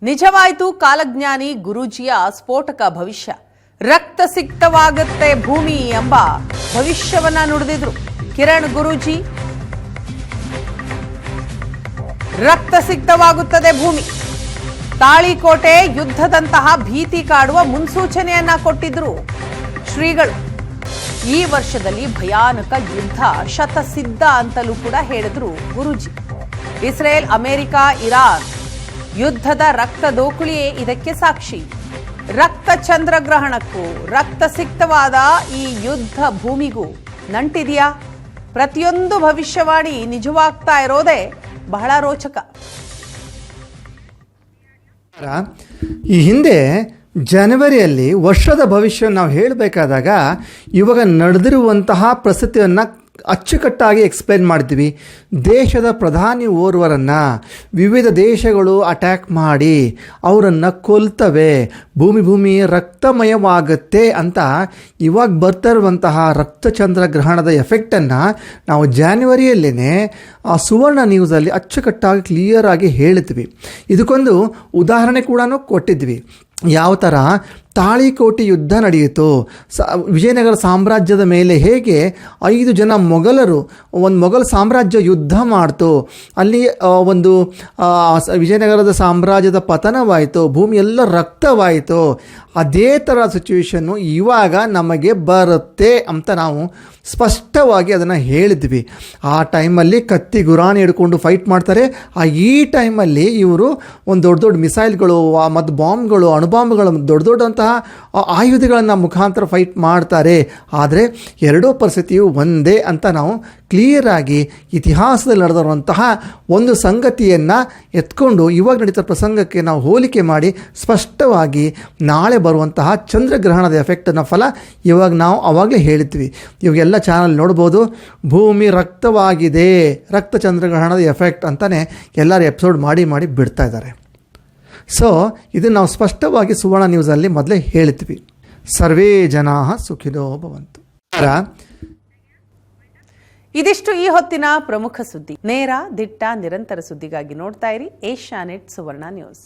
ನಿಜವಾಯಿತು ಕಾಲಜ್ಞಾನಿ ಗುರೂಜಿಯ ಸ್ಫೋಟಕ ಭವಿಷ್ಯ. ರಕ್ತ ಸಿಕ್ತವಾಗುತ್ತೆ ಭೂಮಿ ಎಂಬ ಭವಿಷ್ಯವನ್ನ ನುಡಿದಿದ್ರು ಕಿರಣ್ ಗುರೂಜಿ. ರಕ್ತ ಸಿಕ್ತವಾಗುತ್ತದೆ ಭೂಮಿ. ತಾಳಿಕೋಟೆ ಯುದ್ಧದಂತಹ ಭೀತಿ ಕಾಡುವ ಮುನ್ಸೂಚನೆಯನ್ನ ಕೊಟ್ಟಿದ್ರು ಶ್ರೀಗಳು. ಈ ವರ್ಷದಲ್ಲಿ ಭಯಾನಕ ಯುದ್ಧ ಶತಸಿದ್ಧ ಅಂತಲೂ ಕೂಡ ಹೇಳಿದ್ರು ಗುರೂಜಿ. ಇಸ್ರೇಲ್, ಅಮೆರಿಕ, ಇರಾನ್ ಯುದ್ಧದ ರಕ್ತ ದೋಕುಳಿಯೇ ಇದಕ್ಕೆ ಸಾಕ್ಷಿ. ರಕ್ತ ಚಂದ್ರಗ್ರಹಣಕ್ಕೂ ರಕ್ತ ಸಿಕ್ತವಾದ ಈ ಯುದ್ಧ ಭೂಮಿಗೂ ನಂಟಿದೆಯಾ? ಪ್ರತಿಯೊಂದು ಭವಿಷ್ಯವಾಣಿ ನಿಜವಾಗ್ತಾ ಇರೋದೇ ಬಹಳ ರೋಚಕ. ಈ ಹಿಂದೆ ಜನವರಿಯಲ್ಲಿ ವರ್ಷದ ಭವಿಷ್ಯ ನಾವು ಹೇಳಬೇಕಾದಾಗ ಇವಾಗ ನಡೆದಿರುವಂತಹ ಪರಿಸ್ಥಿತಿಯನ್ನು ಅಚ್ಚುಕಟ್ಟಾಗಿ ಎಕ್ಸ್ಪ್ಲೇನ್ ಮಾಡ್ತೀವಿ. ದೇಶದ ಪ್ರಧಾನಿ ಓರ್ವರನ್ನು ವಿವಿಧ ದೇಶಗಳು ಅಟ್ಯಾಕ್ ಮಾಡಿ ಅವರನ್ನು ಕೊಲ್ತವೆ, ಭೂಮಿ ರಕ್ತಮಯವಾಗುತ್ತೆ ಅಂತ ಇವಾಗ ಬರ್ತಾ ಇರುವಂತಹ ರಕ್ತಚಂದ್ರ ಗ್ರಹಣದ ಎಫೆಕ್ಟನ್ನು ನಾವು ಜಾನ್ವರಿಯಲ್ಲೇ ಸುವರ್ಣ ನ್ಯೂಸಲ್ಲಿ ಅಚ್ಚುಕಟ್ಟಾಗಿ ಕ್ಲಿಯರ್ ಆಗಿ ಹೇಳ್ತೀವಿ. ಇದಕ್ಕೊಂದು ಉದಾಹರಣೆ ಕೂಡ ಕೊಟ್ಟಿದ್ವಿ. ಯಾವ ಥರ ತಾಳಿಕೋಟೆ ಯುದ್ಧ ನಡೆಯಿತು, ವಿಜಯನಗರ ಸಾಮ್ರಾಜ್ಯದ ಮೇಲೆ ಹೇಗೆ 5 ಜನ ಮೊಘಲರು ಒಂದು ಮೊಘಲ್ ಸಾಮ್ರಾಜ್ಯ ಯುದ್ಧ ಮಾಡ್ತು, ಅಲ್ಲಿ ಒಂದು ವಿಜಯನಗರದ ಸಾಮ್ರಾಜ್ಯದ ಪತನವಾಯಿತು, ಭೂಮಿ ಎಲ್ಲ ರಕ್ತವಾಯಿತು. ಅದೇ ಥರ ಸಿಚುವೇಶನ್ನು ಇವಾಗ ನಮಗೆ ಬರುತ್ತೆ ಅಂತ ನಾವು ಸ್ಪಷ್ಟವಾಗಿ ಅದನ್ನು ಹೇಳಿದ್ವಿ. ಆ ಟೈಮಲ್ಲಿ ಕತ್ತಿ ಗುರಾಣಿ ಹಿಡ್ಕೊಂಡು ಫೈಟ್ ಮಾಡ್ತಾರೆ. ಈ ಟೈಮಲ್ಲಿ ಇವರು ಒಂದು ದೊಡ್ಡ ಮಿಸೈಲ್ಗಳು ಮತ್ತು ಬಾಂಬ್ಗಳು, ಅಣುಬಾಂಬ್ಗಳು, ದೊಡ್ಡಂತಹ ಆಯುಧಗಳನ್ನು ಮುಖಾಂತರ ಫೈಟ್ ಮಾಡ್ತಾರೆ. ಆದರೆ ಎರಡೂ ಪರಿಸ್ಥಿತಿಯು ಒಂದೇ ಅಂತ ನಾವು ಕ್ಲಿಯರಾಗಿ ಇತಿಹಾಸದಲ್ಲಿ ನಡೆದಿರುವಂತಹ ಒಂದು ಸಂಗತಿಯನ್ನು ಎತ್ಕೊಂಡು ಇವಾಗ ನಡೀತಾ ಪ್ರಸಂಗಕ್ಕೆ ನಾವು ಹೋಲಿಕೆ ಮಾಡಿ ಸ್ಪಷ್ಟವಾಗಿ ನಾಳೆ ಬರುವಂತಹ ಚಂದ್ರಗ್ರಹಣದ ಎಫೆಕ್ಟನ್ನು ಫಲ ಇವಾಗ ನಾವು ಆವಾಗಲೇ ಹೇಳಿದ್ವಿ. ಇವಾಗೆಲ್ಲ ಚಾನಲ್ ನೋಡ್ಬೋದು. ಭೂಮಿ ರಕ್ತವಾಗಿದೆ, ರಕ್ತ ಚಂದ್ರಗ್ರಹಣದ ಎಫೆಕ್ಟ್ ಅಂತಲೇ ಎಲ್ಲರೂ ಎಪಿಸೋಡ್ ಮಾಡಿ ಬಿಡ್ತಾ ಇದ್ದಾರೆ. ಸೊ ಇದನ್ನು ನಾವು ಸ್ಪಷ್ಟವಾಗಿ ಸುವರ್ಣ ನ್ಯೂಸಲ್ಲಿ ಮೊದಲೇ ಹೇಳ್ತೀವಿ. ಸರ್ವೇ ಜನಾ ಸುಖಿನೋ ಭವಂತು. ಇದಿಷ್ಟು ಈ ಹೊತ್ತಿನ ಪ್ರಮುಖ ಸುದ್ದಿ. ನೇರ, ದಿಟ್ಟ, ನಿರಂತರ ಸುದ್ದಿಗಾಗಿ ನೋಡ್ತಾ ಇರಿ ಏಷ್ಯಾನೆಟ್ ಸುವರ್ಣ ನ್ಯೂಸ್.